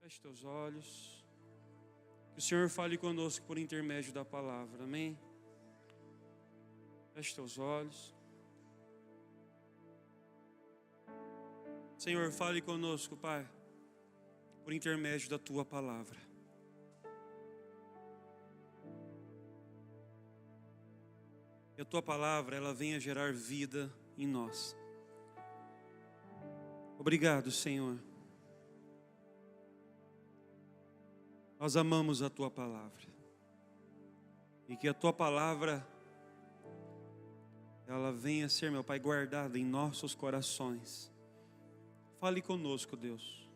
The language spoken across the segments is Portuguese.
Feche teus olhos. Que o Senhor fale conosco por intermédio da palavra. Amém? Feche teus olhos. Senhor, fale conosco, Pai, por intermédio da Tua palavra. Que a Tua palavra, ela venha gerar vida em nós. Obrigado, Senhor. Nós amamos a Tua palavra. E que a Tua palavra, ela venha ser, meu Pai, guardada em nossos corações. Fale conosco, Deus.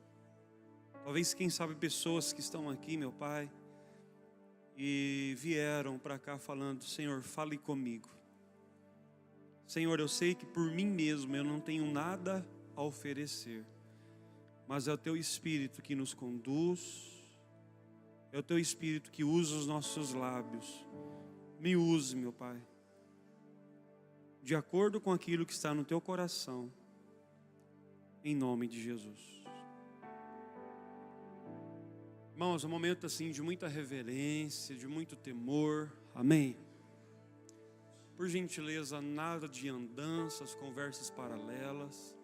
Talvez, quem sabe, pessoas que estão aqui, meu Pai, e vieram para cá falando: Senhor, fale comigo. Senhor, eu sei que por mim mesmo eu não tenho nada a oferecer, mas é o Teu Espírito que nos conduz, é o Teu Espírito que usa os nossos lábios. Me use, meu Pai, de acordo com aquilo que está no Teu coração, em nome de Jesus. Irmãos, é um momento assim de muita reverência, de muito temor. Amém? Por gentileza, nada de andanças, conversas paralelas.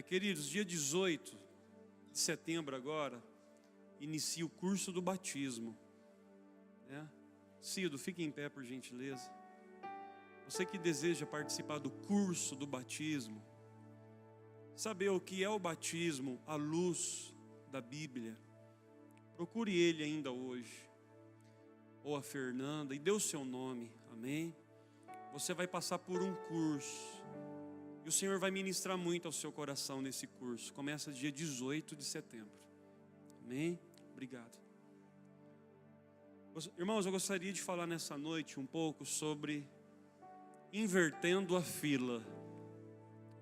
Queridos, dia 18 de setembro agora, inicia o curso do batismo. Cido, fique em pé por gentileza. Você que deseja participar do curso do batismo, saber o que é o batismo à luz da Bíblia, procure ele ainda hoje, ou a Fernanda, e dê o seu nome, amém? Você vai passar por um curso, e o Senhor vai ministrar muito ao seu coração nesse curso. Começa dia 18 de setembro, amém? Obrigado. Irmãos, eu gostaria de falar nessa noite um pouco sobre invertendo a fila,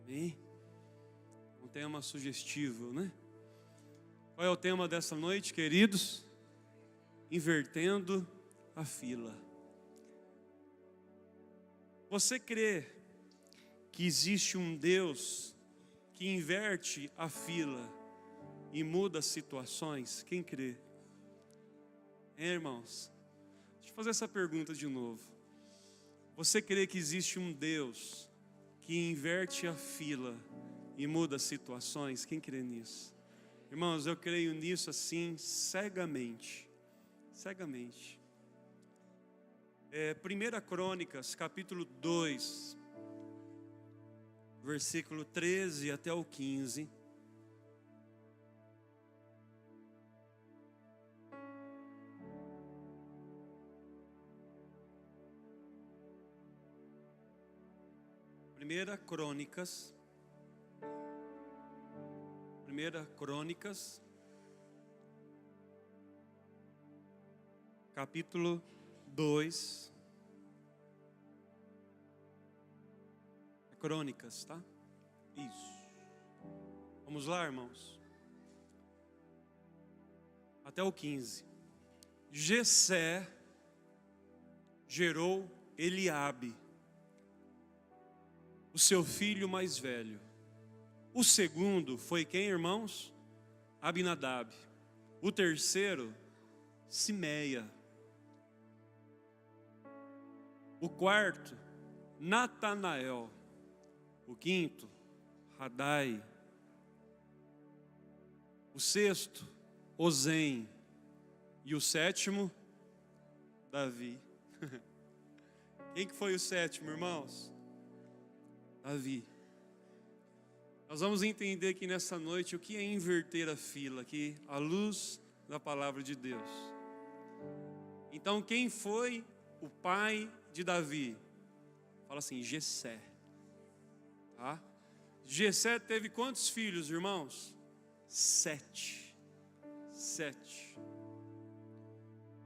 amém? Um tema sugestivo, né? Qual é o tema dessa noite, queridos? Invertendo a fila. Você crê que existe um Deus que inverte a fila e muda situações? Quem crê? Irmãos, deixa eu fazer essa pergunta de novo. Você crê que existe um Deus que inverte a fila e muda situações? Quem crê nisso? Irmãos, eu creio nisso assim, cegamente. Cegamente. 1 Crônicas, capítulo 2, versículo 13 até o 15. Primeira Crônicas, capítulo 2, Crônicas, tá? Isso. Vamos lá, irmãos. Até o 15. Jessé gerou Eliabe, o seu filho mais velho. O segundo foi quem, irmãos? Abinadab. O terceiro, Simeia. O quarto, Natanael. O quinto, Radai. O sexto, Ozem. E o sétimo, Davi. Quem que foi o sétimo, irmãos? Davi. Nós vamos entender aqui nessa noite o que é inverter a fila, aqui à luz da palavra de Deus. Então, quem foi o pai de Davi? Fala assim, Jessé. Tá? Jessé teve quantos filhos, irmãos? 7.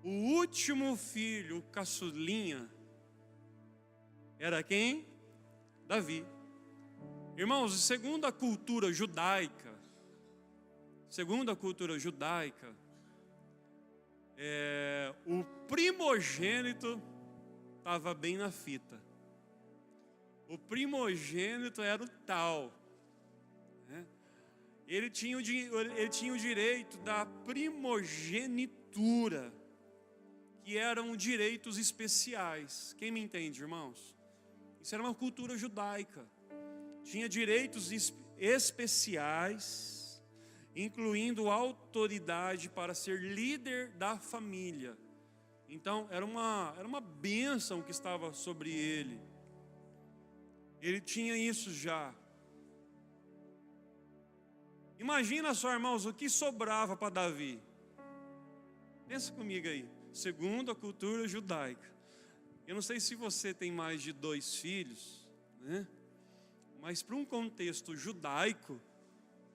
O último filho, o caçulinha, era quem? Davi. Irmãos, segundo a cultura judaica, o primogênito estava bem na fita. O primogênito era o tal, né? ele tinha o direito da primogenitura, que eram direitos especiais. Quem me entende, irmãos? Isso era uma cultura judaica. Tinha direitos especiais, incluindo autoridade para ser líder da família. Então, era uma bênção que estava sobre ele. Ele tinha isso já. Imagina só, irmãos, o que sobrava para Davi. Pensa comigo aí. Segundo a cultura judaica. Eu não sei se você tem mais de 2 filhos, né? Mas para um contexto judaico,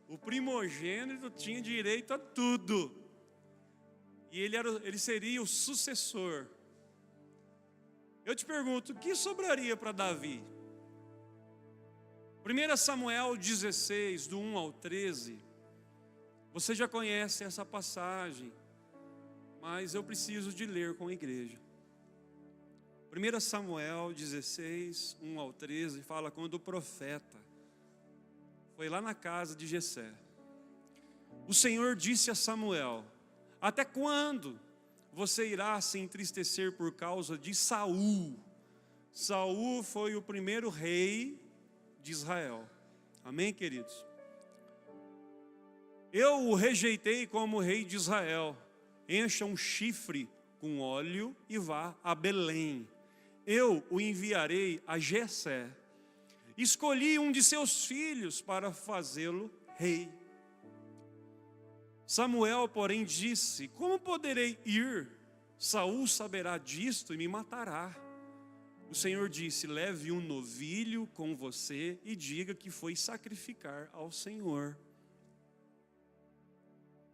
o primogênito tinha direito a tudo. E ele seria o sucessor. Eu te pergunto, o que sobraria para Davi? 1 Samuel 16, do 1 ao 13, você já conhece essa passagem, mas eu preciso de ler com a igreja. 1 Samuel 16, 1 ao 13, fala quando o profeta foi lá na casa de Jessé. O Senhor disse a Samuel: até quando você irá se entristecer por causa de Saul? Saul foi o primeiro rei de Israel. Amém, queridos? Eu o rejeitei como rei de Israel. Encha um chifre com óleo e vá a Belém. Eu o enviarei a Jessé. Escolhi um de seus filhos para fazê-lo rei. Samuel, porém, disse: como poderei ir? Saul saberá disto e me matará. O Senhor disse: leve um novilho com você e diga que foi sacrificar ao Senhor.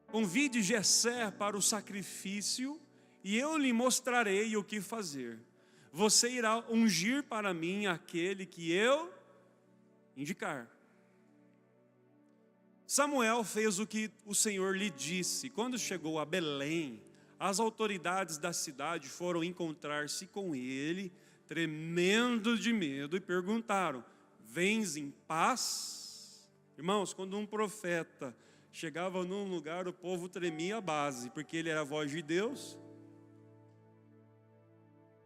Convide Jessé para o sacrifício e eu lhe mostrarei o que fazer. Você irá ungir para mim aquele que eu indicar. Samuel fez o que o Senhor lhe disse. Quando chegou a Belém, as autoridades da cidade foram encontrar-se com ele, tremendo de medo, e perguntaram: vens em paz? Irmãos, quando um profeta chegava num lugar, o povo tremia a base, porque ele era a voz de Deus.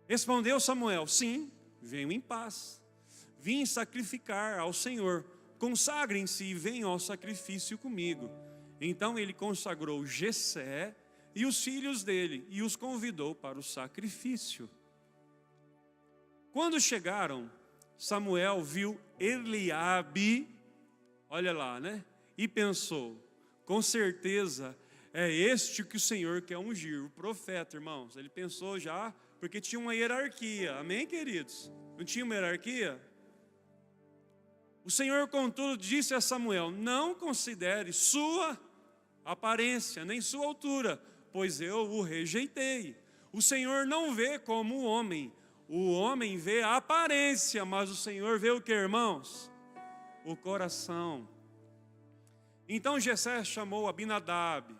Respondeu Samuel: sim, venho em paz. Vim sacrificar ao Senhor. Consagrem-se e venham ao sacrifício comigo. Então ele consagrou Jessé e os filhos dele e os convidou para o sacrifício. Quando chegaram, Samuel viu Eliabe, olha lá, né? E pensou: com certeza é este que o Senhor quer ungir, o profeta, irmãos. Ele pensou já, porque tinha uma hierarquia, amém, queridos? Não tinha uma hierarquia? O Senhor, contudo, disse a Samuel: não considere sua aparência, nem sua altura, pois eu o rejeitei. O Senhor não vê como o homem vê a aparência, mas o Senhor vê o que, irmãos? O coração. Então Jessé chamou Abinadab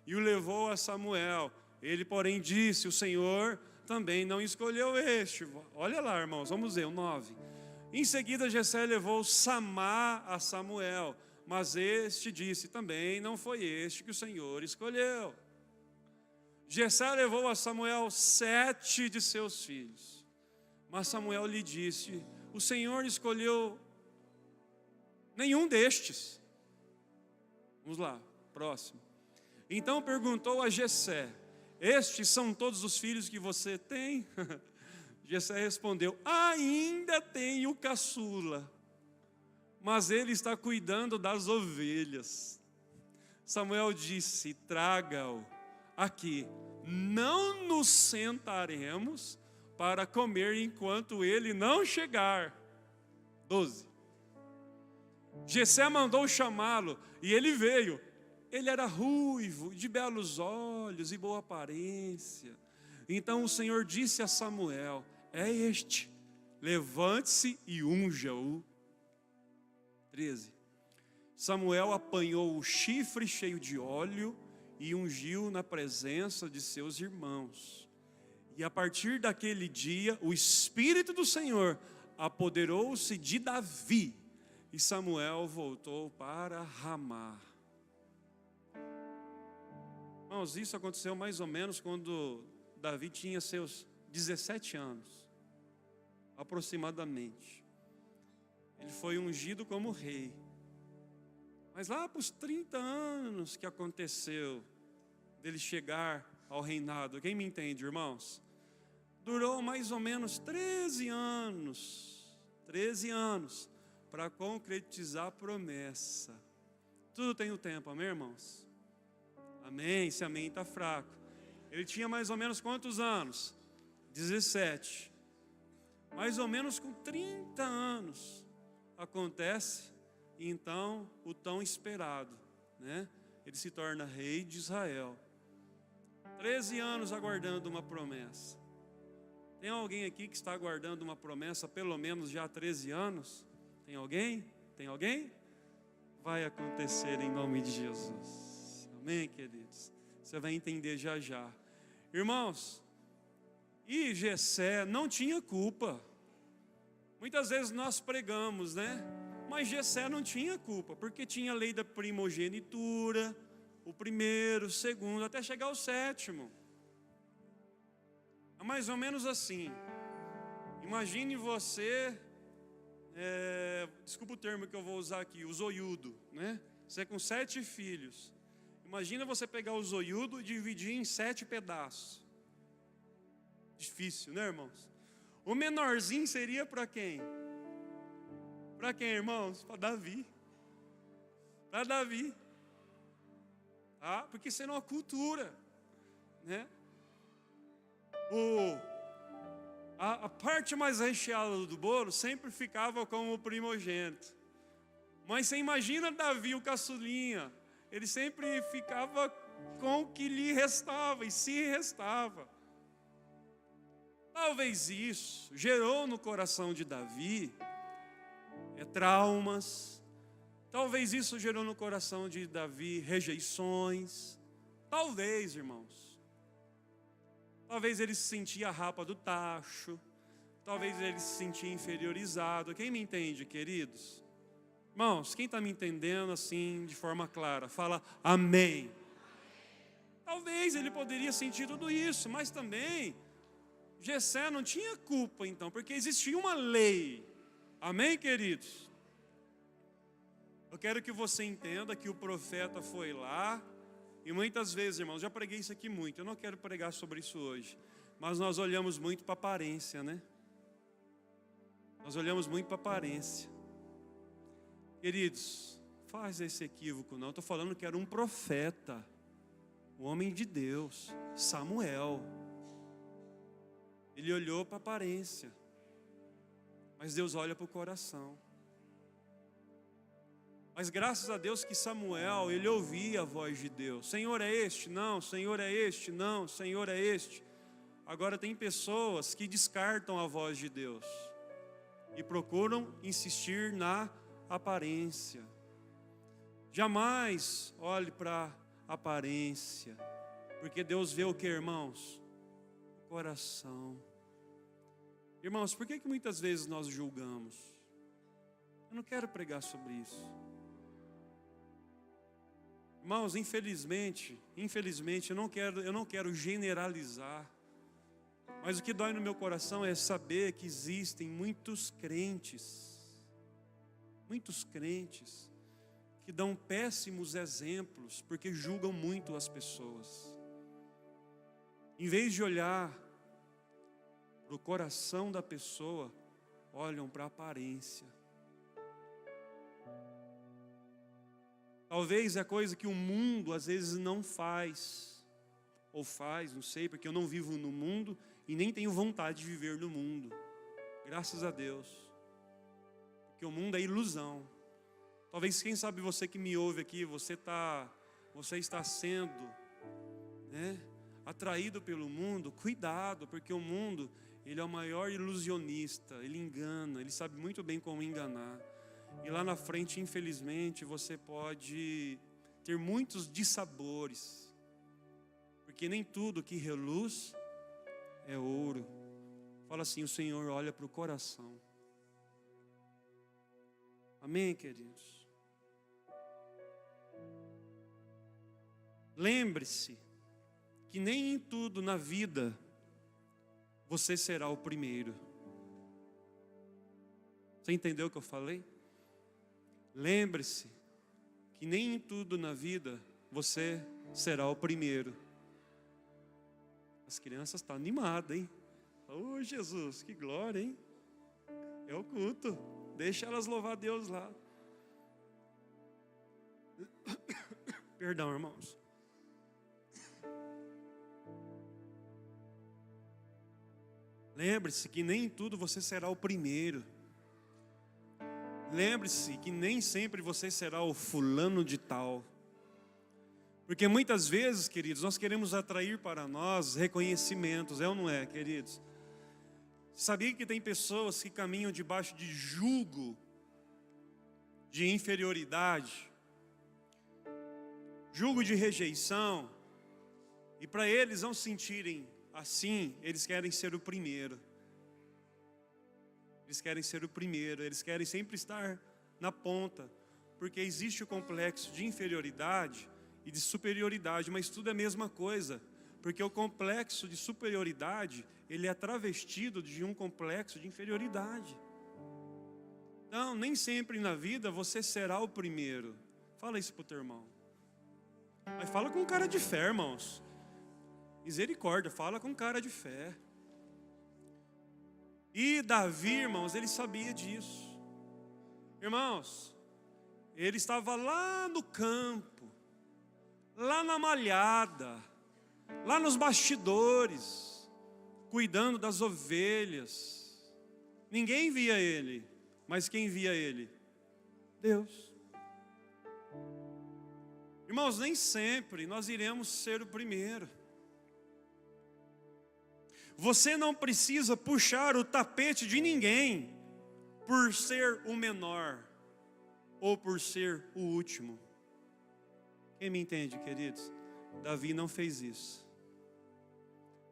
e o levou a Samuel. Ele, porém, disse: o Senhor também não escolheu este. Olha lá, irmãos, vamos ver o 9. Em seguida Jessé levou Samá a Samuel, mas este disse: também não foi este que o Senhor escolheu. Jessé levou a Samuel 7 de seus filhos, mas Samuel lhe disse: o Senhor escolheu nenhum destes. Vamos lá, próximo. Então perguntou a Jessé: estes são todos os filhos que você tem? Jessé respondeu: ainda tenho o caçula, mas ele está cuidando das ovelhas. Samuel disse: traga-o aqui, não nos sentaremos para comer enquanto ele não chegar. 12. Jessé mandou chamá-lo e ele veio. Ele era ruivo, de belos olhos e boa aparência. Então o Senhor disse a Samuel: é este, levante-se e unja-o. 13. Samuel apanhou o chifre cheio de óleo e ungiu na presença de seus irmãos. E a partir daquele dia, o Espírito do Senhor apoderou-se de Davi, e Samuel voltou para Ramá. Irmãos, isso aconteceu mais ou menos quando Davi tinha seus 17 anos, aproximadamente. Ele foi ungido como rei. Mas lá para os 30 anos que aconteceu dele chegar ao reinado, quem me entende, irmãos? Durou mais ou menos 13 anos para concretizar a promessa. Tudo tem o tempo, amém, irmãos? Amém, esse amém está fraco. Ele tinha mais ou menos quantos anos? 17. Mais ou menos com 30 anos acontece, e então o tão esperado, né? Ele se torna rei de Israel. 13 anos aguardando uma promessa. Tem alguém aqui que está aguardando uma promessa pelo menos já há 13 anos? Tem alguém? Tem alguém? Vai acontecer em nome de Jesus. Amém, queridos? Você vai entender já já. Irmãos, e Jessé não tinha culpa. Muitas vezes nós pregamos, né? Mas Jessé não tinha culpa, porque tinha a lei da primogenitura, o primeiro, o segundo, até chegar ao sétimo. É mais ou menos assim. Imagine você, desculpa o termo que eu vou usar aqui, o zoiudo, né? Você com 7 filhos. Imagina você pegar o zoiudo e dividir em 7 pedaços. Difícil, né, irmãos? O menorzinho seria para quem? Para quem, irmãos? Para Davi. Para Davi. Porque isso era uma cultura, né? A parte mais recheada do bolo sempre ficava com o primogênito. Mas você imagina Davi, o caçulinha, ele sempre ficava com o que lhe restava, e se restava. Talvez isso gerou no coração de Davi traumas. Talvez isso gerou no coração de Davi rejeições. Talvez, irmãos. Talvez ele se sentia a rapa do tacho. Talvez ele se sentia inferiorizado. Quem me entende, queridos? Irmãos, quem está me entendendo assim de forma clara, fala amém. Talvez ele poderia sentir tudo isso, mas também Jessé não tinha culpa então, porque existia uma lei. Amém, queridos? Eu quero que você entenda que o profeta foi lá, e muitas vezes, irmãos, já preguei isso aqui muito, eu não quero pregar sobre isso hoje, mas nós olhamos muito para a aparência, né? Nós olhamos muito para a aparência. Queridos, faz esse equívoco não, eu estou falando que era um profeta, um homem de Deus, Samuel. Ele olhou para a aparência, mas Deus olha para o coração. Mas graças a Deus que Samuel, ele ouvia a voz de Deus. Senhor é este? Não. Senhor é este? Não. Senhor é este? Agora tem pessoas que descartam a voz de Deus e procuram insistir na aparência. Jamais olhe para a aparência, porque Deus vê o que, irmãos? O coração. Irmãos, por que muitas vezes nós julgamos? Eu não quero pregar sobre isso. Irmãos, infelizmente, eu não quero generalizar, mas o que dói no meu coração é saber que existem muitos crentes que dão péssimos exemplos, porque julgam muito as pessoas. Em vez de olhar para o coração da pessoa, olham para a aparência. Talvez é coisa que o mundo às vezes não faz, ou faz, não sei, porque eu não vivo no mundo e nem tenho vontade de viver no mundo, graças a Deus, porque o mundo é ilusão. Talvez, quem sabe você que me ouve aqui, você está sendo, né, atraído pelo mundo. Cuidado, porque o mundo, ele é o maior ilusionista, ele engana, ele sabe muito bem como enganar. E lá na frente, infelizmente, você pode ter muitos dissabores, porque nem tudo que reluz é ouro. Fala assim, o Senhor olha para o coração. Amém, queridos? Lembre-se que nem em tudo na vida você será o primeiro. Você entendeu o que eu falei? Lembre-se que nem em tudo na vida você será o primeiro. As crianças estão animadas, hein? Oh, Jesus, que glória, hein? É o culto. Deixa elas louvar a Deus lá. Perdão, irmãos. Lembre-se que nem em tudo você será o primeiro. Lembre-se que nem sempre você será o fulano de tal. Porque muitas vezes, queridos, nós queremos atrair para nós reconhecimentos, é ou não é, queridos? Sabia que tem pessoas que caminham debaixo de jugo, de inferioridade, jugo de rejeição, e para eles não se sentirem assim, eles querem ser o primeiro. Eles querem ser o primeiro, eles querem sempre estar na ponta, porque existe o complexo de inferioridade e de superioridade, mas tudo é a mesma coisa, porque o complexo de superioridade, ele é travestido de um complexo de inferioridade. Então, nem sempre na vida você será o primeiro. Fala isso para o teu irmão. Mas fala com cara de fé, irmãos. Misericórdia, fala com cara de fé. E Davi, irmãos, ele sabia disso. Irmãos, ele estava lá no campo, lá na malhada, lá nos bastidores, cuidando das ovelhas. Ninguém via ele, mas quem via ele? Deus. Irmãos, nem sempre nós iremos ser o primeiro. Você não precisa puxar o tapete de ninguém por ser o menor ou por ser o último. Quem me entende, queridos? Davi não fez isso.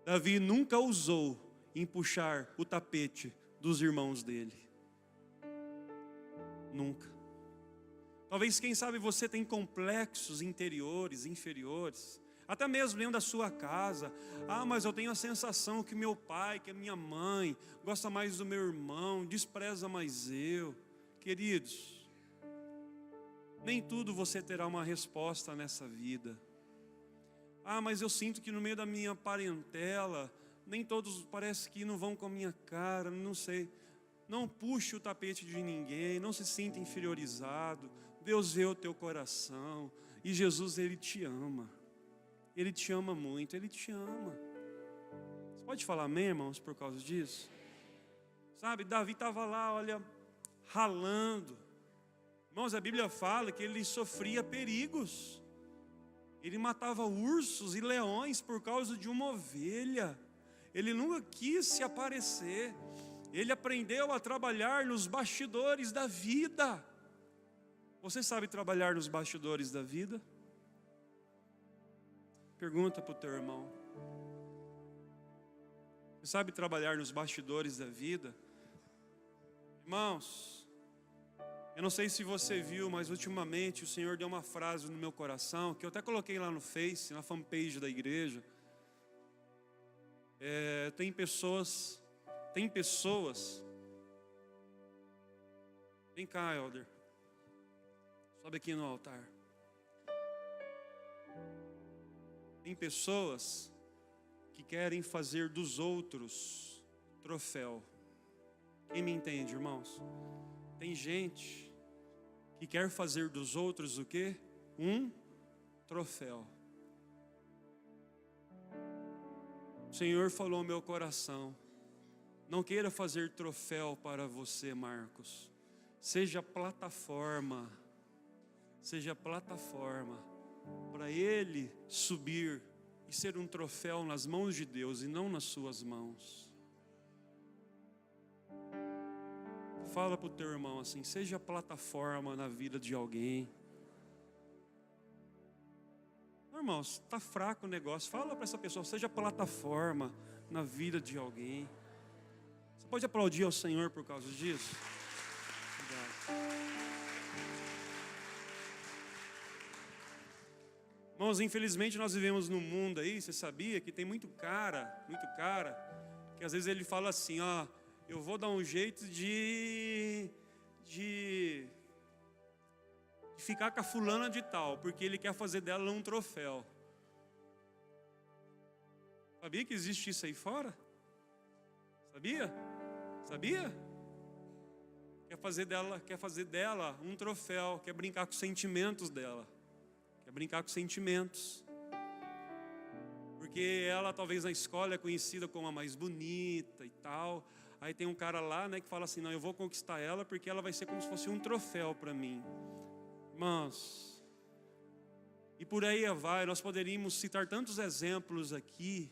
Davi nunca ousou em puxar o tapete dos irmãos dele. Nunca. Talvez, quem sabe, você tem complexos interiores, inferiores. Até mesmo dentro da sua casa. Ah, mas eu tenho a sensação que meu pai, que a minha mãe gosta mais do meu irmão, despreza mais eu. Queridos, nem tudo você terá uma resposta nessa vida. Ah, mas eu sinto que no meio da minha parentela, nem todos parece que não vão com a minha cara, não sei. Não puxe o tapete de ninguém, não se sinta inferiorizado. Deus vê o teu coração e Jesus, Ele te ama. Ele te ama muito, Ele te ama. Você pode falar amém, irmãos, por causa disso? Sabe, Davi estava lá, olha, ralando. Irmãos, a Bíblia fala que ele sofria perigos. Ele matava ursos e leões por causa de uma ovelha. Ele nunca quis se aparecer. Ele aprendeu a trabalhar nos bastidores da vida. Você sabe trabalhar nos bastidores da vida? Pergunta para o teu irmão. Você sabe trabalhar nos bastidores da vida? Irmãos, eu não sei se você viu, mas ultimamente o Senhor deu uma frase no meu coração, que eu até coloquei lá no Face, na fanpage da igreja. Tem pessoas, vem cá, Elder, sobe aqui no altar. Tem pessoas que querem fazer dos outros troféu. Quem me entende, irmãos? Tem gente que quer fazer dos outros o quê? Um troféu. O Senhor falou ao meu coração: não queira fazer troféu para você, Marcos. Seja plataforma para Ele subir e ser um troféu nas mãos de Deus e não nas suas mãos. Fala para o teu irmão assim: seja plataforma na vida de alguém. Irmãos, está fraco o negócio. Fala para essa pessoa: seja plataforma na vida de alguém. Você pode aplaudir ao Senhor por causa disso? Obrigado. Irmãos, infelizmente nós vivemos num mundo aí, você sabia que tem muito cara, que às vezes ele fala assim, ó, eu vou dar um jeito de ficar com a fulana de tal, porque ele quer fazer dela um troféu. Sabia que existe isso aí fora? Sabia? Quer fazer dela um troféu, quer brincar com os sentimentos dela. Quer brincar com sentimentos. Porque ela talvez na escola é conhecida como a mais bonita e tal. Aí tem um cara lá, né, que fala assim, não, eu vou conquistar ela porque ela vai ser como se fosse um troféu para mim. Irmãos, e por aí vai, nós poderíamos citar tantos exemplos aqui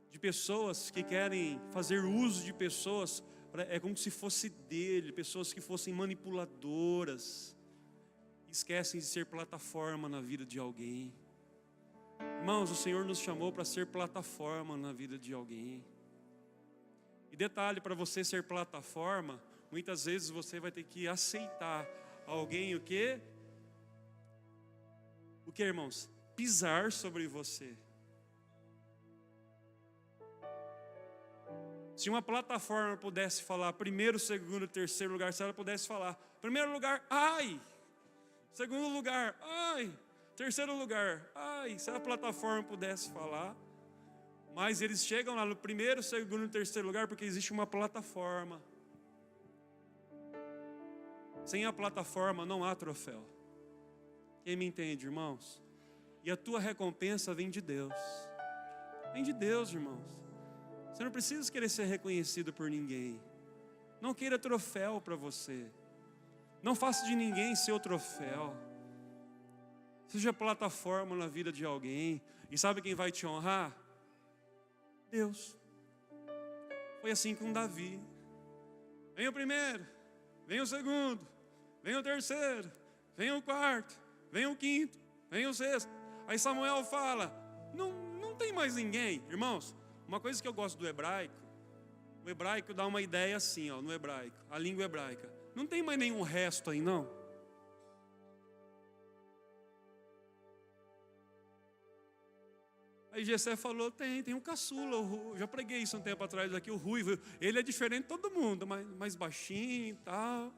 de pessoas que querem fazer uso de pessoas, é como se fosse dele, pessoas que fossem manipuladoras, esquecem de ser plataforma na vida de alguém. Irmãos, o Senhor nos chamou para ser plataforma na vida de alguém. E detalhe, para você ser plataforma, muitas vezes você vai ter que aceitar alguém o quê? O que, irmãos? Pisar sobre você. Se uma plataforma pudesse falar primeiro, segundo, terceiro lugar, se ela pudesse falar primeiro lugar, ai! Segundo lugar, ai! Terceiro lugar, ai! Se a plataforma pudesse falar, mas eles chegam lá no primeiro, segundo e terceiro lugar porque existe uma plataforma. Sem a plataforma não há troféu. Quem me entende, irmãos? E a tua recompensa vem de Deus. Vem de Deus, irmãos. Você não precisa querer ser reconhecido por ninguém. Não queira troféu para você. Não faça de ninguém seu troféu. Seja plataforma na vida de alguém. E sabe quem vai te honrar? Deus. Foi assim com Davi. Vem o primeiro, vem o segundo, vem o terceiro, vem o quarto, vem o quinto, vem o sexto. Aí Samuel fala, não tem mais ninguém. Irmãos, uma coisa que eu gosto do hebraico, o hebraico dá uma ideia assim, ó, no hebraico, a língua hebraica. Não tem mais nenhum resto aí, não? Aí Jessé falou, tem um caçula, já preguei isso um tempo atrás aqui, o ruivo, ele é diferente de todo mundo, mais baixinho e tal.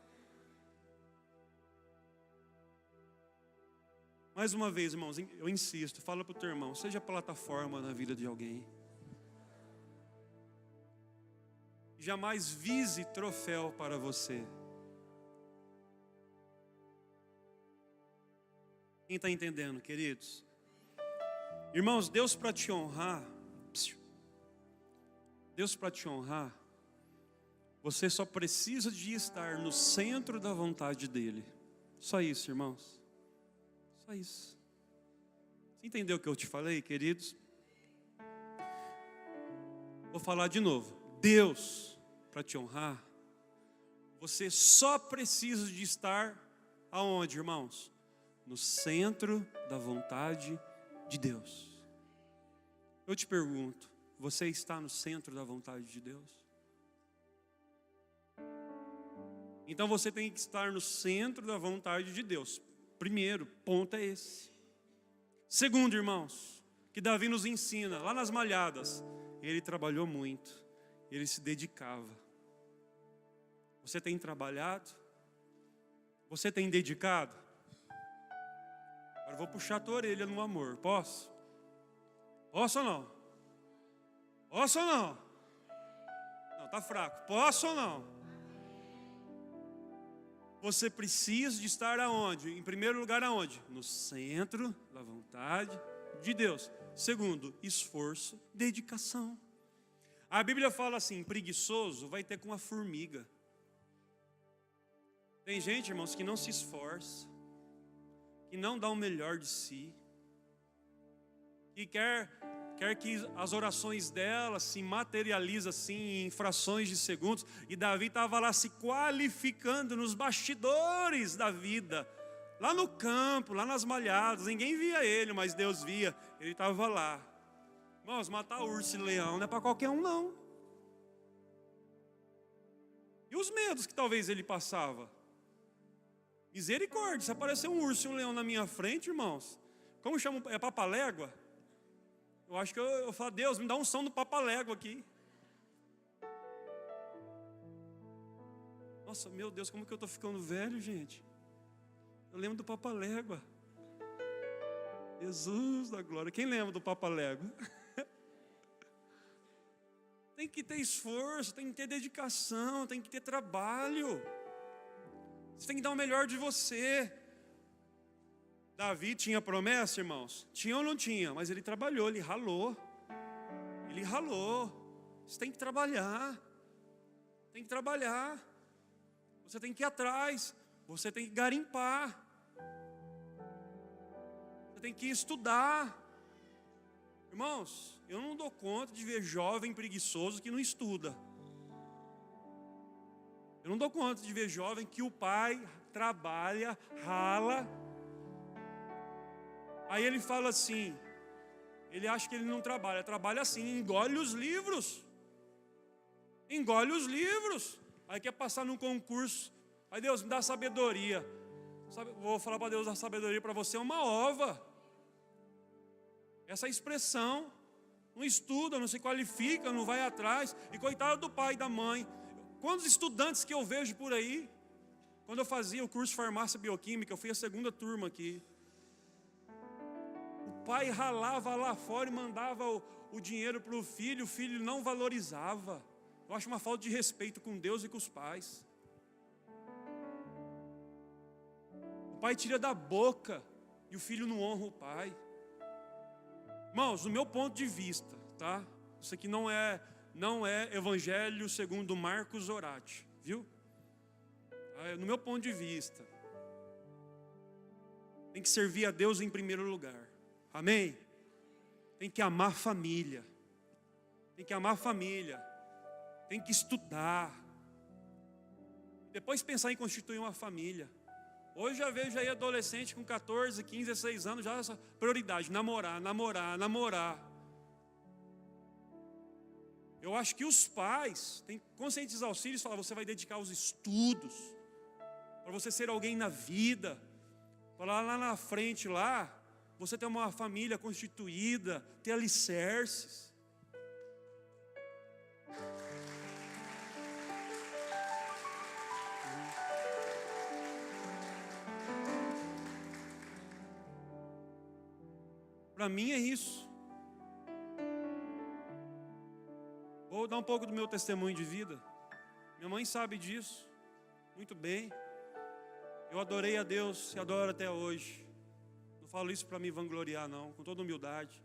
Mais uma vez, irmãos, eu insisto, fala para o teu irmão, seja plataforma na vida de alguém. Jamais vise troféu para você. Quem está entendendo, queridos? Irmãos, Deus para te honrar, você só precisa de estar no centro da vontade dEle. Só isso, irmãos. Só isso. Você entendeu o que eu te falei, queridos? Vou falar de novo. Deus, para te honrar, você só precisa de estar aonde, irmãos? No centro da vontade de Deus. Eu te pergunto, você está no centro da vontade de Deus? Então você tem que estar no centro da vontade de Deus. Primeiro, ponto é esse. Segundo, irmãos, que Davi nos ensina, lá nas malhadas, ele trabalhou muito, ele se dedicava. Você tem trabalhado? Você tem dedicado? Agora eu vou puxar a tua orelha no amor, posso? Posso ou não? Posso ou não? Não, tá fraco. Posso ou não? Você precisa de estar aonde? Em primeiro lugar aonde? No centro da vontade de Deus. Segundo, esforço, dedicação. A Bíblia fala assim, preguiçoso vai ter com a formiga. Tem gente, irmãos, que não se esforça, que não dá o melhor de si, que quer que as orações dela se materializem assim em frações de segundos. E Davi estava lá se qualificando nos bastidores da vida, lá no campo, lá nas malhadas. Ninguém via ele, mas Deus via. Ele estava lá. Irmãos, matar urso e leão não é para qualquer um, não. E os medos que talvez ele passava? Misericórdia, se aparecer um urso e um leão na minha frente, irmãos, Como chama? É Papalégua? Eu acho que eu falo, Deus, me dá um som do Papalégua aqui. Nossa, meu Deus, como que eu estou ficando velho, gente? Eu lembro do Papalégua. Jesus da glória. Quem lembra do Papalégua? Tem que ter esforço, tem que ter dedicação, tem que ter trabalho. Você tem que dar o melhor de você. Davi tinha promessa, irmãos? Tinha ou não tinha? Mas ele trabalhou, ele ralou. Ele ralou. Você tem que trabalhar. Tem que trabalhar. Você tem que ir atrás. Você tem que garimpar. Você tem que estudar. Irmãos, eu não dou conta de ver jovem preguiçoso que não estuda. Eu não dou conta de ver jovem que o pai trabalha, rala. Aí ele fala assim, ele acha que ele não trabalha. Trabalha assim, engole os livros. Engole os livros. Aí quer passar num concurso. Aí Deus, me dá sabedoria. Vou falar para Deus, a sabedoria para você é uma ova. Essa expressão. Não estuda, não se qualifica, não vai atrás. E coitado do pai e da mãe. Quantos estudantes que eu vejo por aí? Quando eu fazia o curso de farmácia bioquímica, eu fui a segunda turma aqui. O pai ralava lá fora e mandava o dinheiro para o filho não valorizava. Eu acho uma falta de respeito com Deus e com os pais. O pai tira da boca e o filho não honra o pai. Irmãos, no meu ponto de vista, tá? Isso aqui não é Evangelho segundo Marcos Orati, viu? No meu ponto de vista, tem que servir a Deus em primeiro lugar. Amém? Tem que amar a família. Tem que amar a família. Tem que estudar. Depois pensar em constituir uma família. Hoje já vejo aí adolescente com 14, 15, 16 anos, já essa prioridade, namorar. Eu acho que os pais têm que conscientizar os filhos e falar, você vai dedicar aos estudos, para você ser alguém na vida, para lá na frente, lá, você ter uma família constituída, ter alicerces. Para mim é isso. Vou dar um pouco do meu testemunho de vida. Minha mãe sabe disso, muito bem. Eu adorei a Deus e adoro até hoje. Não falo isso para me vangloriar não, com toda humildade.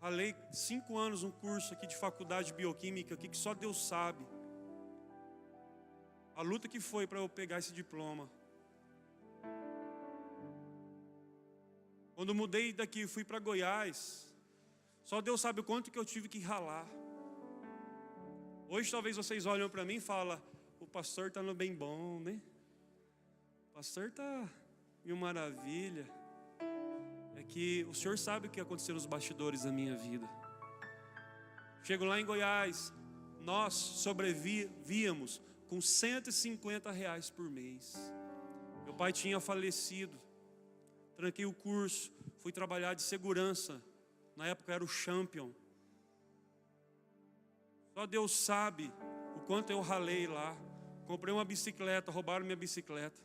Ralei 5 anos um curso aqui de faculdade de bioquímica aqui, que só Deus sabe. A luta que foi para eu pegar esse diploma. Quando mudei daqui e fui para Goiás, só Deus sabe o quanto que eu tive que ralar. Hoje talvez vocês olham para mim e falam, o pastor está no bem bom, né? O pastor está mil maravilha. É que o Senhor sabe o que aconteceu nos bastidores da minha vida. Chego lá em Goiás, nós sobrevivíamos com R$150 por mês. Meu pai tinha falecido. Tranquei o curso, fui trabalhar de segurança. Na época era o Champion. Só Deus sabe o quanto eu ralei lá. Comprei uma bicicleta, roubaram minha bicicleta.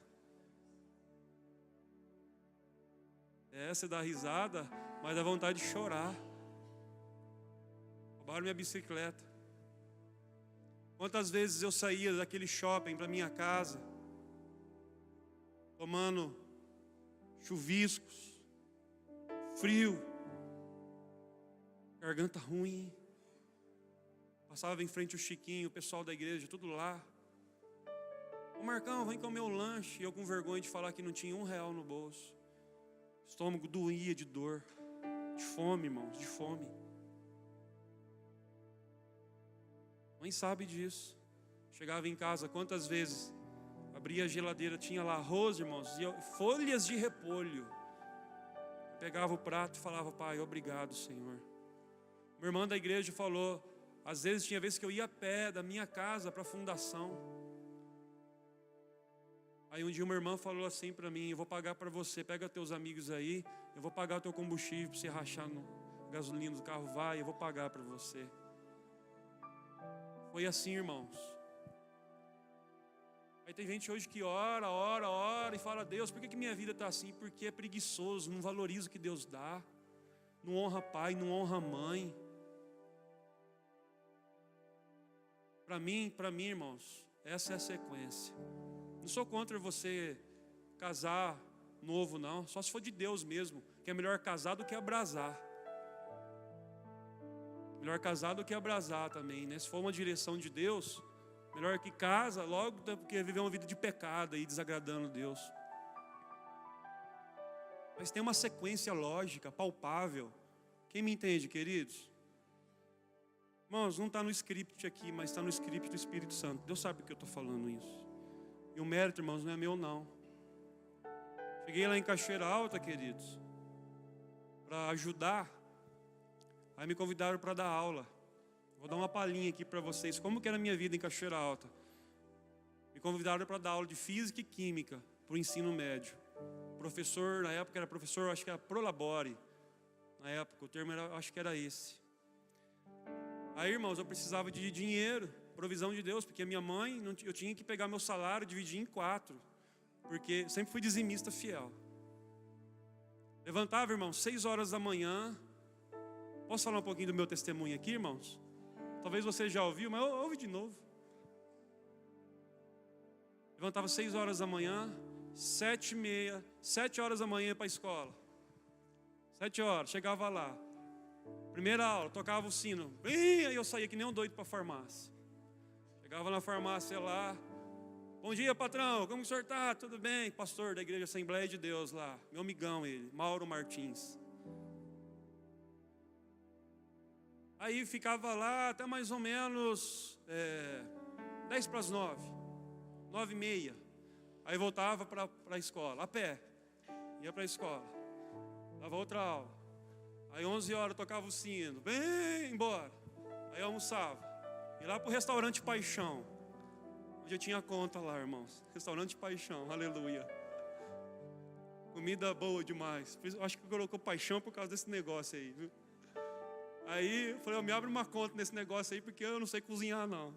Você dá risada, mas dá vontade de chorar. Roubaram minha bicicleta. Quantas vezes eu saía daquele shopping para minha casa, tomando chuviscos, frio, garganta ruim. Passava em frente o Chiquinho, o pessoal da igreja, tudo lá. Ô Marcão, vem comer um lanche. E eu com vergonha de falar que não tinha R$1 no bolso. O estômago doía de dor, de fome, irmãos, de fome. Mãe sabe disso. Chegava em casa, quantas vezes abria a geladeira, tinha lá arroz, irmãos, e folhas de repolho. Eu pegava o prato e falava, pai, obrigado, Senhor. Minha irmã da igreja falou, às vezes tinha vezes que eu ia a pé da minha casa para a fundação. Aí um dia uma irmã falou assim para mim: eu vou pagar para você, pega teus amigos aí, eu vou pagar o teu combustível para você rachar no gasolina do carro, vai, eu vou pagar para você. Foi assim, irmãos. Aí tem gente hoje que ora e fala: Deus, por que minha vida está assim? Porque é preguiçoso, não valoriza o que Deus dá, não honra pai, não honra mãe. Para mim, irmãos, essa é a sequência. Não sou contra você casar novo, não. Só se for de Deus mesmo, que é melhor casar do que abrasar. Melhor casar do que abrasar também, né? Se for uma direção de Deus, melhor que casa logo, porque viver uma vida de pecado e desagradando a Deus. Mas tem uma sequência lógica, palpável. Quem me entende, queridos? Irmãos, não está no script aqui, mas está no script do Espírito Santo. Deus sabe que eu estou falando isso. E o mérito, irmãos, não é meu, não. Cheguei lá em Cachoeira Alta, queridos, para ajudar. Aí me convidaram para dar aula. Vou dar uma palhinha aqui para vocês. Como que era a minha vida em Cachoeira Alta? Me convidaram para dar aula de Física e Química para o ensino médio. O professor, na época era professor, acho que era Prolabore. Na época, o termo era, acho que era esse. Aí, irmãos, eu precisava de dinheiro, provisão de Deus, porque a minha mãe, eu tinha que pegar meu salário e dividir em 4, porque sempre fui dizimista fiel. Levantava, irmãos, 6 horas da manhã. Posso falar um pouquinho do meu testemunho aqui, irmãos? Talvez você já ouviu, mas ouve de novo. Levantava 6 horas da manhã, 7h30, 7 horas da manhã para a escola. 7 horas, chegava lá. Primeira aula, tocava o sino. Aí eu saía que nem um doido para a farmácia. Chegava na farmácia lá. Bom dia, patrão, como o senhor está? Tudo bem? Pastor da Igreja Assembleia de Deus lá. Meu amigão ele, Mauro Martins. Aí ficava lá até mais ou menos 10 para as 9, 9h30. Aí voltava para a escola, a pé. Ia para a escola. Dava outra aula. Aí 11 horas tocava o sino. Bem, embora. Aí almoçava. E lá para o restaurante Paixão. Onde eu tinha conta lá, irmãos. Restaurante Paixão, aleluia. Comida boa demais. Acho que colocou Paixão por causa desse negócio aí, viu? Aí eu falei: me abre uma conta nesse negócio aí, porque eu não sei cozinhar, não.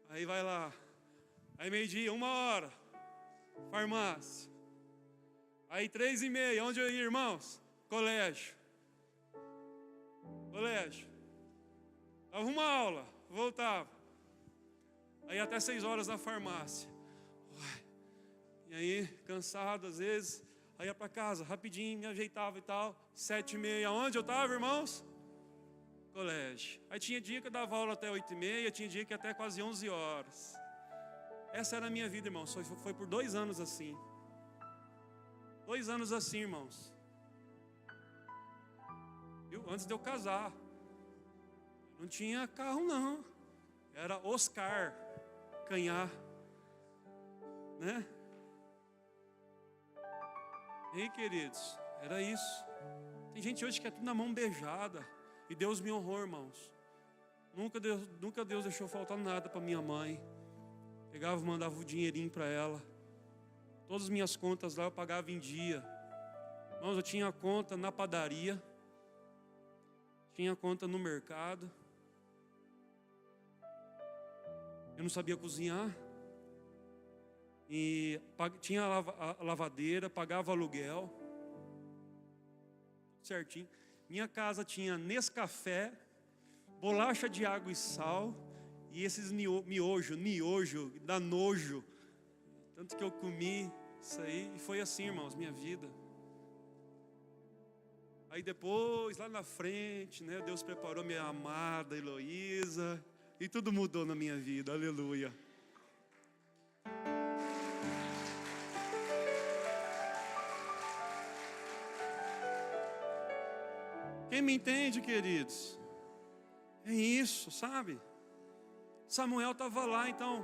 Aí vai lá. Aí meio-dia, 1h, farmácia. Aí 3h30, onde eu ia, irmãos? Colégio. Dava uma aula, voltava. Aí até 6 horas na farmácia. E aí, cansado às vezes, aí ia para casa, rapidinho, me ajeitava e tal. 7h30, onde eu estava, irmãos? Colégio. Aí tinha dia que eu dava aula até 8h30, tinha dia que até quase 11 horas. Essa era a minha vida, irmãos. Foi por 2 anos assim. 2 anos assim, irmãos. Viu? Antes de eu casar. Não tinha carro, não. Era Oscar Canhar, né? Ei, queridos, era isso. Tem gente hoje que é tudo na mão beijada. E Deus me honrou, irmãos. Nunca Deus deixou faltar nada para minha mãe. Pegava, mandava o dinheirinho para ela. Todas as minhas contas lá eu pagava em dia. Irmãos, eu tinha conta na padaria. Tinha conta no mercado. Eu não sabia cozinhar. E tinha a lavadeira, pagava aluguel. Certinho. Minha casa tinha Nescafé, bolacha de água e sal, e esses miojo, dá nojo. Tanto que eu comi isso aí, e foi assim, irmãos, minha vida. Aí depois, lá na frente, né, Deus preparou minha amada Heloísa, e tudo mudou na minha vida, aleluia. Quem me entende, queridos? É isso, sabe? Samuel estava lá, então,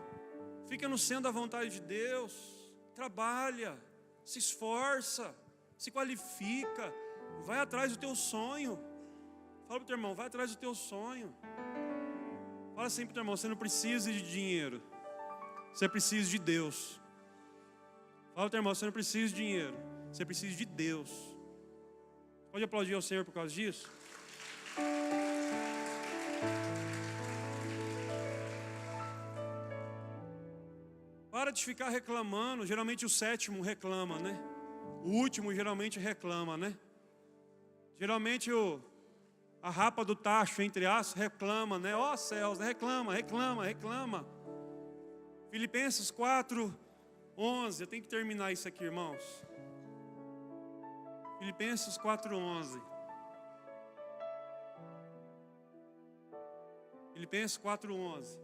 fica no centro da vontade de Deus, trabalha, se esforça, se qualifica, vai atrás do teu sonho. Fala para o teu irmão, vai atrás do teu sonho. Fala assim para o teu irmão, você não precisa de dinheiro, você precisa de Deus. Fala ao teu irmão, você não precisa de dinheiro, você precisa de Deus. Pode aplaudir ao Senhor por causa disso? Para de ficar reclamando. Geralmente o sétimo reclama, né? O último geralmente reclama, né? Geralmente a rapa do tacho, entre aspas, reclama, né? Ó céus, né? Reclama. Filipenses 4:11. Eu tenho que terminar isso aqui, irmãos. Filipenses 4:11. Filipenses 4:11.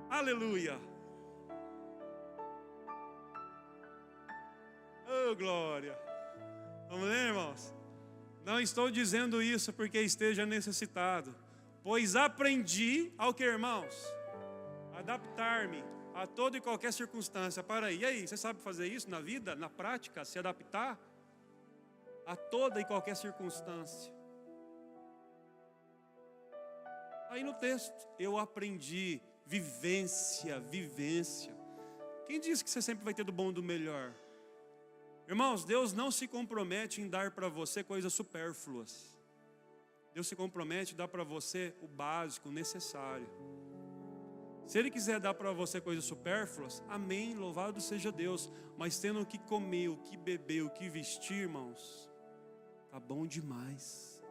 Aleluia. Oh, glória. Vamos ler, irmãos? Não estou dizendo isso porque esteja necessitado, pois aprendi ao que, irmãos? Adaptar-me a toda e qualquer circunstância. Para aí, e aí, você sabe fazer isso na vida, na prática, se adaptar a toda e qualquer circunstância? Aí no texto, eu aprendi, vivência. Quem disse que você sempre vai ter do bom e do melhor? Irmãos, Deus não se compromete em dar para você coisas supérfluas. Deus se compromete em dar para você o básico, o necessário. Se Ele quiser dar para você coisas supérfluas, amém, louvado seja Deus. Mas tendo o que comer, o que beber, o que vestir, irmãos, tá bom demais.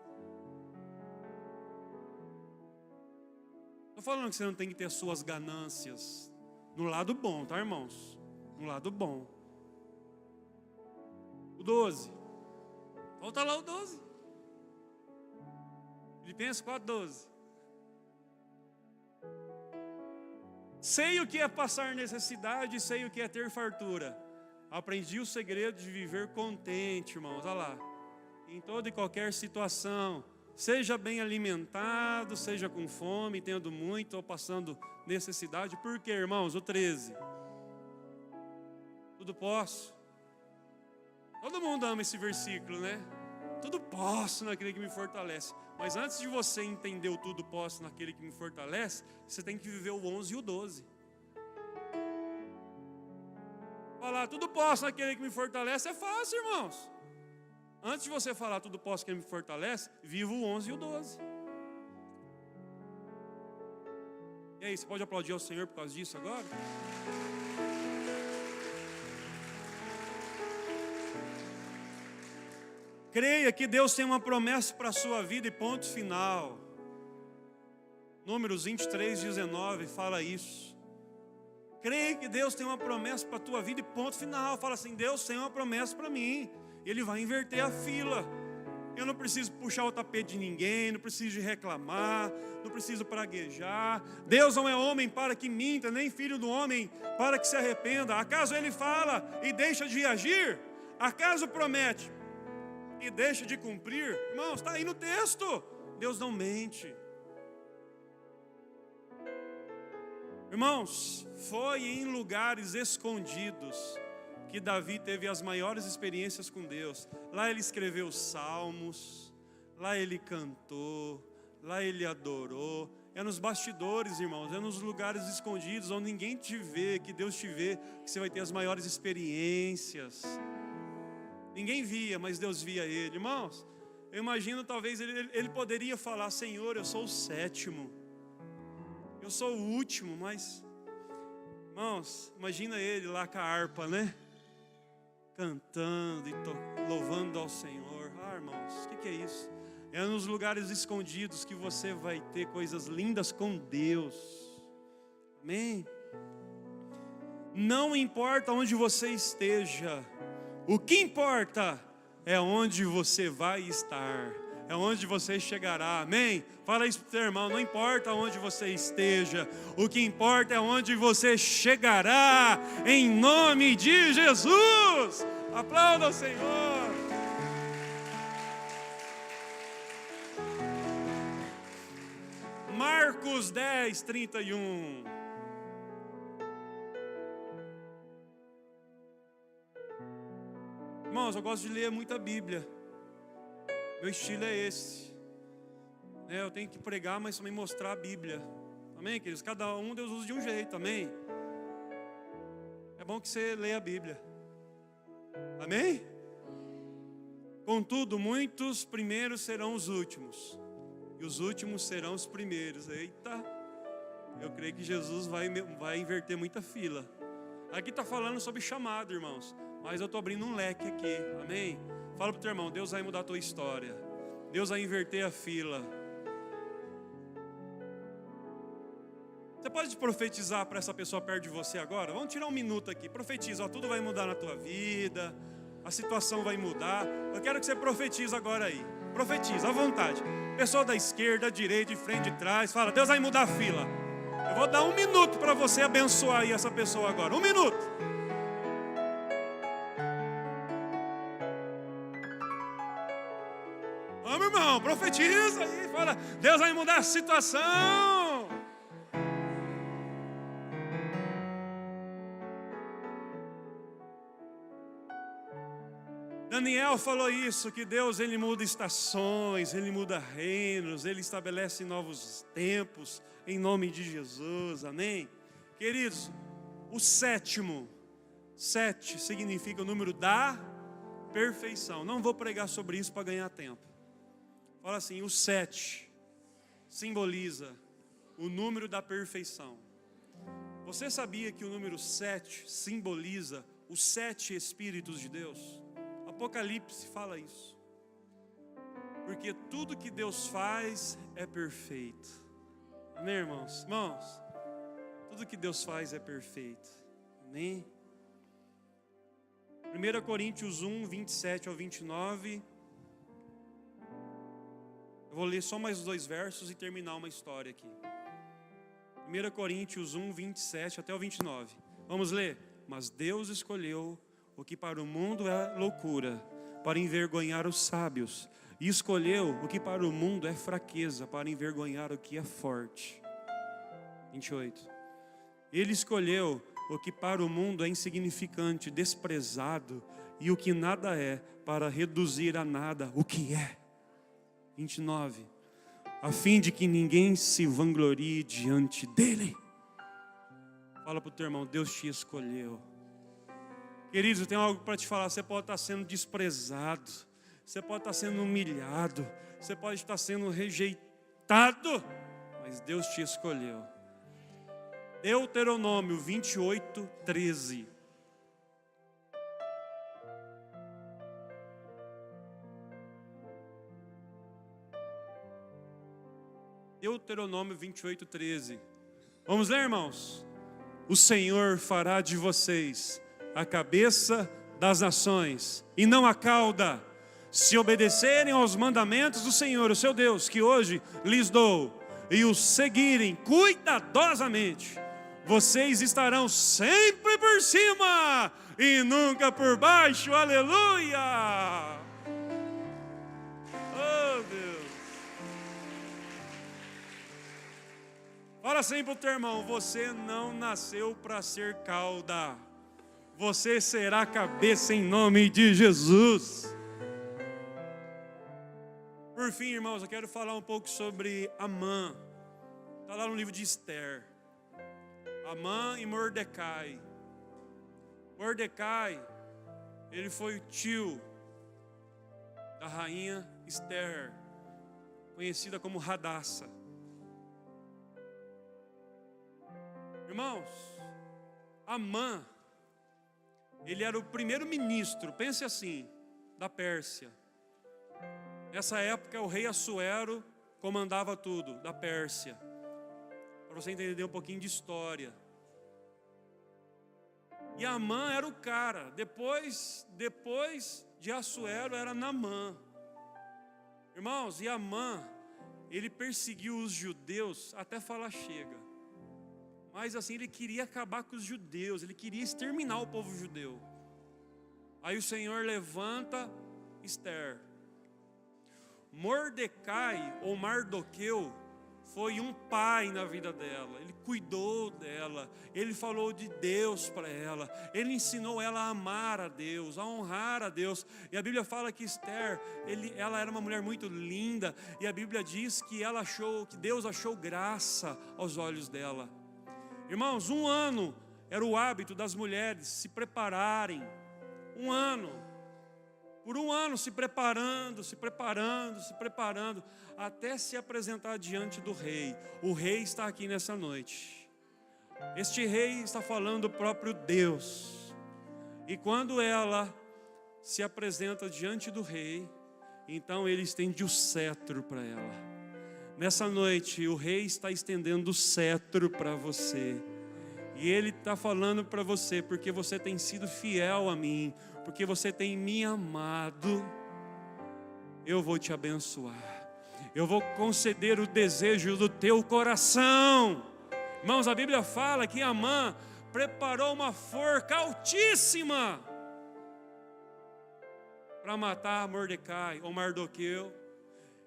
Estou falando que você não tem que ter as suas ganâncias. No lado bom, tá, irmãos? No lado bom. O 12. Volta lá o 12. Filipenses 4:12. Sei o que é passar necessidade, sei o que é ter fartura. Aprendi o segredo de viver contente, irmãos. Olha lá. Em toda e qualquer situação. Seja bem alimentado, seja com fome, tendo muito ou passando necessidade. Por quê, irmãos? O 13. Tudo posso. Todo mundo ama esse versículo, né? Tudo posso naquele que me fortalece. Mas antes de você entender o tudo posso naquele que me fortalece, você tem que viver o 11 e o 12. Falar tudo posso naquele que me fortalece é fácil, irmãos. Antes de você falar tudo posso que ele me fortalece, viva o 11 e o 12. E aí, você pode aplaudir ao Senhor por causa disso agora? Creia que Deus tem uma promessa para a sua vida e ponto final. Números 23:19 fala isso. Creia que Deus tem uma promessa para a tua vida e ponto final. Fala assim, Deus tem uma promessa para mim. Ele vai inverter a fila. Eu não preciso puxar o tapete de ninguém, não preciso de reclamar, não preciso praguejar. Deus não é homem para que minta, nem filho do homem para que se arrependa. Acaso Ele fala e deixa de agir? Acaso promete e deixa de cumprir? Irmãos, está aí no texto. Deus não mente. Irmãos, foi em lugares escondidos que Davi teve as maiores experiências com Deus. Lá ele escreveu salmos, lá ele cantou, lá ele adorou. É nos bastidores, irmãos, é nos lugares escondidos, onde ninguém te vê, que Deus te vê, que você vai ter as maiores experiências. Ninguém via, mas Deus via ele. Irmãos, eu imagino talvez ele poderia falar, Senhor, eu sou o sétimo, eu sou o último, mas... Irmãos, imagina ele lá com a harpa, né? Cantando e louvando ao Senhor. Ah, irmãos, o que é isso? É nos lugares escondidos que você vai ter coisas lindas com Deus. Amém? Não importa onde você esteja, o que importa é onde você vai estar, é onde você chegará. Amém? Fala isso para o teu irmão, não importa onde você esteja, o que importa é onde você chegará, em nome de Jesus. Aplauda o Senhor. Marcos 10:31. Irmãos, eu gosto de ler muita Bíblia. Meu estilo é esse. Eu tenho que pregar, mas também mostrar a Bíblia. Amém, queridos? Cada um Deus usa de um jeito, amém? É bom que você leia a Bíblia. Amém? Contudo, muitos primeiros serão os últimos, e os últimos serão os primeiros. Eita! Eu creio que Jesus vai inverter muita fila. Aqui está falando sobre chamado, irmãos, mas eu estou abrindo um leque aqui, amém? Fala para o teu irmão, Deus vai mudar a tua história. Deus vai inverter a fila. Você pode profetizar para essa pessoa perto de você agora? Vamos tirar um minuto aqui. Profetiza, tudo vai mudar na tua vida. A situação vai mudar. Eu quero que você profetize agora aí. Profetiza, à vontade. Pessoa da esquerda, direita, de frente, de trás. Fala, Deus vai mudar a fila. Eu vou dar um minuto para você abençoar aí essa pessoa agora. Um minuto. Vamos, irmão, profetiza aí. Fala, Deus vai mudar a situação. Daniel falou isso, que Deus ele muda estações, ele muda reinos, ele estabelece novos tempos, em nome de Jesus, amém? Queridos, o sétimo, 7 significa o número da perfeição. Não vou pregar sobre isso para ganhar tempo. Fala assim, o 7 simboliza o número da perfeição. Você sabia que o número 7 simboliza os 7 Espíritos de Deus? Apocalipse fala isso. Porque tudo que Deus faz é perfeito. Amém, irmãos? Irmãos, tudo que Deus faz é perfeito. Amém? 1 Coríntios 1, 27 ao 29. Eu vou ler só mais 2 versos e terminar uma história aqui. 1 Coríntios 1, 27 até o 29. Vamos ler? Mas Deus escolheu o que para o mundo é loucura, para envergonhar os sábios. E escolheu o que para o mundo é fraqueza, para envergonhar o que é forte. 28. Ele escolheu o que para o mundo é insignificante, desprezado, e o que nada é, para reduzir a nada o que é. 29. A fim de que ninguém se vanglorie diante dele. Fala para o teu irmão, Deus te escolheu. Queridos, eu tenho algo para te falar. Você pode estar sendo desprezado, você pode estar sendo humilhado, você pode estar sendo rejeitado, mas Deus te escolheu. Deuteronômio 28, 13. Deuteronômio 28, 13. Vamos ler, irmãos? O Senhor fará de vocês a cabeça das nações, e não a cauda, se obedecerem aos mandamentos do Senhor, o seu Deus, que hoje lhes dou, e os seguirem cuidadosamente, vocês estarão sempre por cima, e nunca por baixo, aleluia! Oh Deus! Fala assim para o teu irmão, você não nasceu para ser cauda. Você será cabeça em nome de Jesus. Por fim, irmãos, eu quero falar um pouco sobre Amã. Está lá no livro de Esther. Amã e Mordecai. Mordecai, ele foi o tio da rainha Esther, conhecida como Radassa. Irmãos, Amã, ele era o primeiro ministro, pense assim, da Pérsia. Nessa época o rei Assuero comandava tudo, da Pérsia. Para você entender um pouquinho de história. E Amã era o cara. Depois de Assuero era Naamã. Irmãos, e Amã, ele perseguiu os judeus até falar chega. Mas assim, ele queria acabar com os judeus, ele queria exterminar o povo judeu. Aí o Senhor levanta Esther. Mordecai ou Mardoqueu foi um pai na vida dela. Ele cuidou dela, ele falou de Deus para ela, ele ensinou ela a amar a Deus, a honrar a Deus. E a Bíblia fala que Esther, ela era uma mulher muito linda, e a Bíblia diz que que Deus achou graça aos olhos dela. Irmãos, 1 ano era o hábito das mulheres se prepararem. 1 ano. Por 1 ano se preparando, até se apresentar diante do rei. O rei está aqui nessa noite. Este rei está falando do próprio Deus. E quando ela se apresenta diante do rei, então ele estende o cetro para ela. Nessa noite o rei está estendendo o cetro para você. E ele está falando para você, porque você tem sido fiel a mim, porque você tem me amado, eu vou te abençoar, eu vou conceder o desejo do teu coração. Irmãos, a Bíblia fala que Amã preparou uma forca altíssima para matar Mordecai ou Mardoqueu.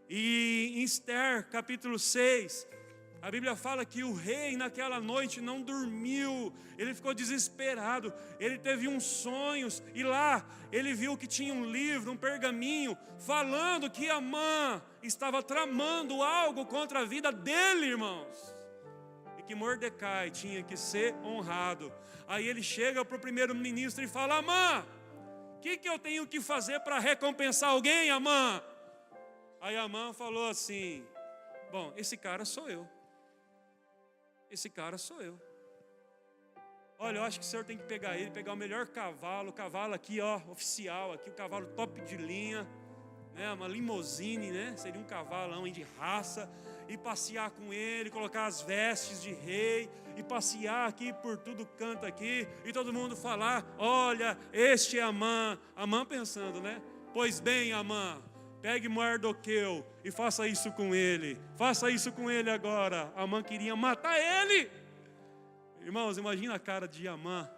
E em Esther capítulo 6, a Bíblia fala que o rei naquela noite não dormiu, ele ficou desesperado, ele teve uns sonhos, e lá ele viu que tinha um livro, um pergaminho, falando que Amã estava tramando algo contra a vida dele, irmãos, e que Mordecai tinha que ser honrado. Aí ele chega para o primeiro-ministro e fala: Amã, o que eu tenho que fazer para recompensar alguém, Amã? Aí Amã falou assim: bom, esse cara sou eu. Esse cara sou eu. Olha, eu acho que o senhor tem que pegar o melhor cavalo, o cavalo aqui, ó, oficial, aqui, o cavalo top de linha, né, uma limousine, né, seria um cavalão de raça, e passear com ele, colocar as vestes de rei, e passear aqui por tudo canto aqui, e todo mundo falar: olha, este é Amã. Amã pensando, né, pois bem, Amã, pegue Mardoqueu e faça isso com ele. Faça isso com ele agora. Amã queria matar ele. Irmãos, imagina a cara de Amã.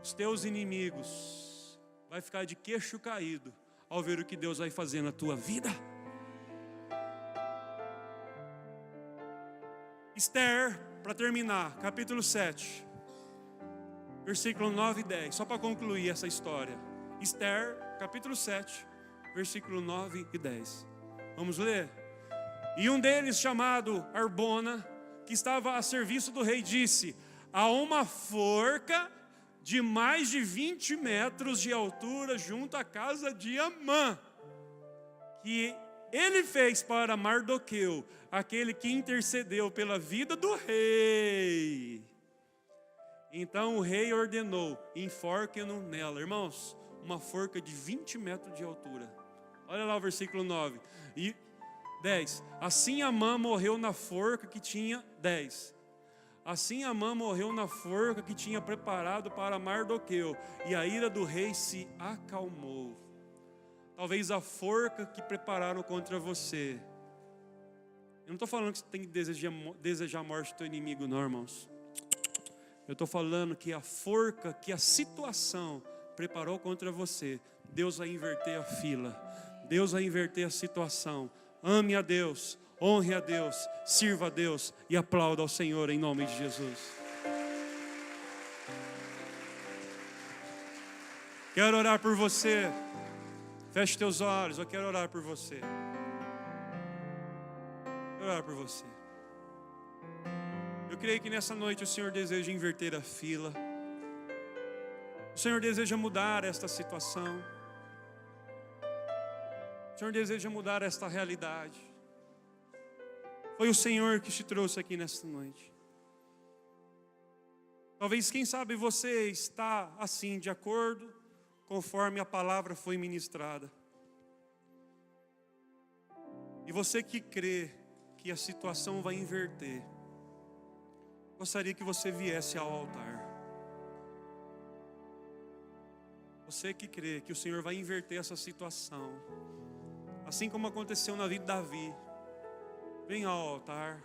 Os teus inimigos vai ficar de queixo caído ao ver o que Deus vai fazer na tua vida. Esther, para terminar, capítulo 7, versículo 9 e 10. Só para concluir essa história. Esther, capítulo 7, versículo 9 e 10. Vamos ler? E um deles, chamado Arbona, que estava a serviço do rei, disse: há uma forca de mais de 20 metros de altura junto à casa de Amã, que ele fez para Mardoqueu, aquele que intercedeu pela vida do rei. Então o rei ordenou: enforquem-no nela. Irmãos, uma forca de 20 metros de altura. Olha lá o versículo 9 e 10. Assim Amã morreu na forca que tinha 10. Assim Amã morreu na forca que tinha preparado para Mardoqueu, e a ira do rei se acalmou. Talvez a forca que prepararam contra você. Eu não estou falando que você tem que desejar a morte do teu inimigo, não, irmãos. Eu estou falando que a forca, que a situação preparou contra você, Deus vai inverter a fila. Deus vai inverter a situação. Ame a Deus, honre a Deus, sirva a Deus e aplauda ao Senhor em nome de Jesus. Quero orar por você. Feche teus olhos, eu quero orar por você. Quero orar por você. Eu creio que nessa noite o Senhor deseja inverter a fila. O Senhor deseja mudar esta situação. O Senhor deseja mudar esta realidade. Foi o Senhor que te trouxe aqui nesta noite. Talvez, quem sabe, você está assim, de acordo, conforme a palavra foi ministrada. E você que crê que a situação vai inverter, gostaria que você viesse ao altar. Você que crê que o Senhor vai inverter essa situação, assim como aconteceu na vida de Davi, vem ao altar.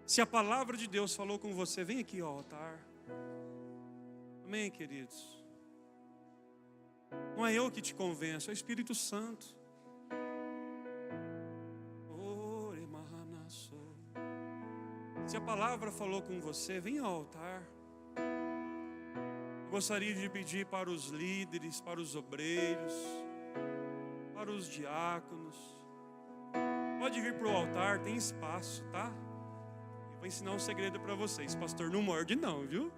Se a palavra de Deus falou com você, vem aqui ao altar. Amém, queridos? Não é eu que te convenço, é o Espírito Santo. Se a palavra falou com você, venha ao altar. Eu gostaria de pedir para os líderes, para os obreiros, para os diáconos. Pode vir para o altar, tem espaço, tá? Eu vou ensinar um segredo para vocês. Pastor, não morde não, viu?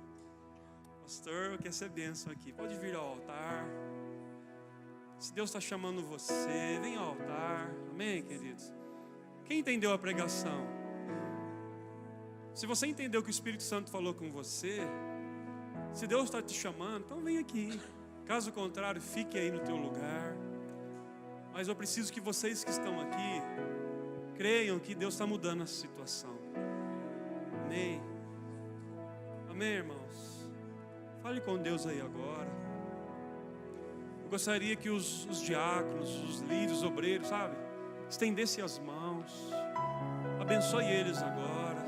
Pastor, quer ser bênção aqui. Pode vir ao altar. Se Deus está chamando você, vem ao altar. Amém, queridos? Quem entendeu a pregação? Se você entendeu que o Espírito Santo falou com você, se Deus está te chamando, então vem aqui. Caso contrário, fique aí no teu lugar. Mas eu preciso que vocês que estão aqui creiam que Deus está mudando essa situação. Amém? Amém, irmãos? Fale com Deus aí agora. Eu gostaria que os diáconos, os líderes, os obreiros, sabe, estendessem as mãos. Abençoe eles agora.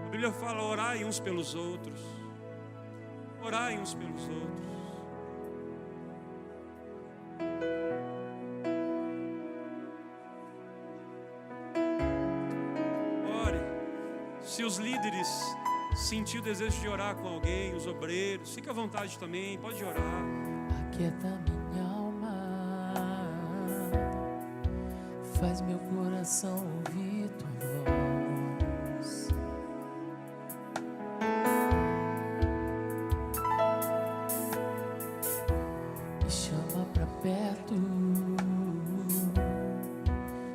A Bíblia fala: orai uns pelos outros. Orai uns pelos outros. Ore. Se os líderes sentir o desejo de orar com alguém, os obreiros, fica à vontade também, pode orar. Aquieta minha alma, faz meu coração ouvir tua voz. Me chama pra perto,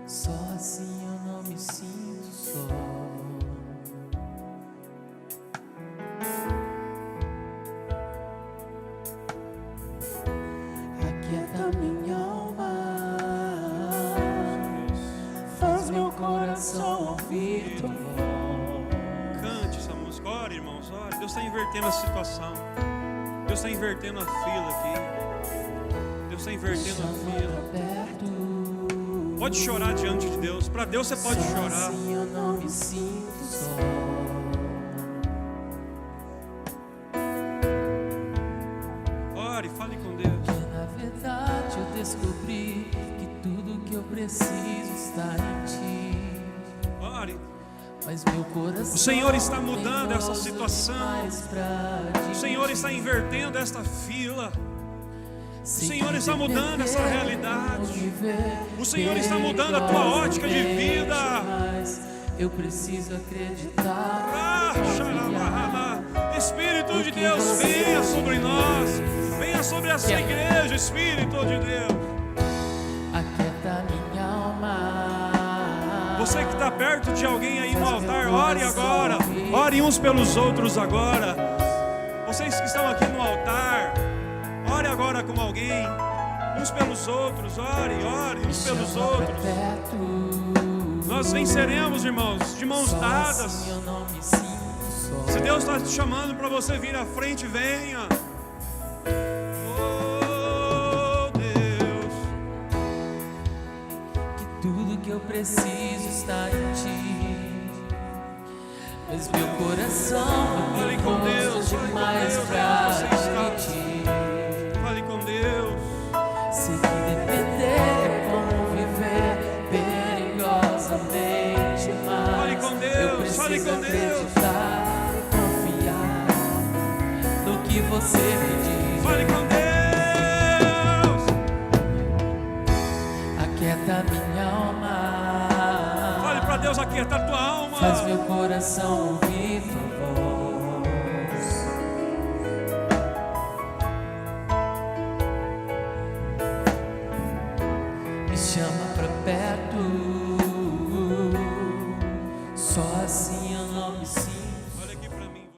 só assim eu não me sinto só. Aquieta minha alma, faz meu coração ouvir tua voz. Cante essa música, ore, irmãos, ore. Deus está invertendo a situação. Deus está invertendo a fila aqui. Deus está invertendo a fila. Pode chorar diante de Deus. Para Deus você pode chorar. Assim eu não me sinto só. Ore, fale com Deus. Porque na verdade eu descobri que tudo que eu preciso está em ti. Ore. Mas meu coração, O Senhor está mudando essa situação. O Senhor está invertendo esta fila. O Senhor está mudando essa realidade. O Senhor está mudando a tua ótica de vida. Eu preciso acreditar. Espírito de Deus, venha sobre nós. Venha sobre essa igreja, Espírito de Deus. Aquieta minha alma. Você que está perto de alguém aí no altar, ore agora. Ore uns pelos outros agora. Vocês que estão aqui no altar, ore agora com alguém. Uns pelos outros, ore uns pelos outros. Nós venceremos, irmãos, de mãos dadas. Se Deus está te chamando para você vir à frente, venha. Oh, Deus. Que tudo que eu preciso está em ti. Mas meu coração Fale com Deus, demais pra ti. Fale com Deus. Se que depender é como viver perigosamente, mas Fale com Deus, fale com Deus. Acreditar e confiar no que você me diz. Fale com Deus. Aquieta minha alma. Fale para Deus aquietar tua alma. Faz meu coração ouvir tua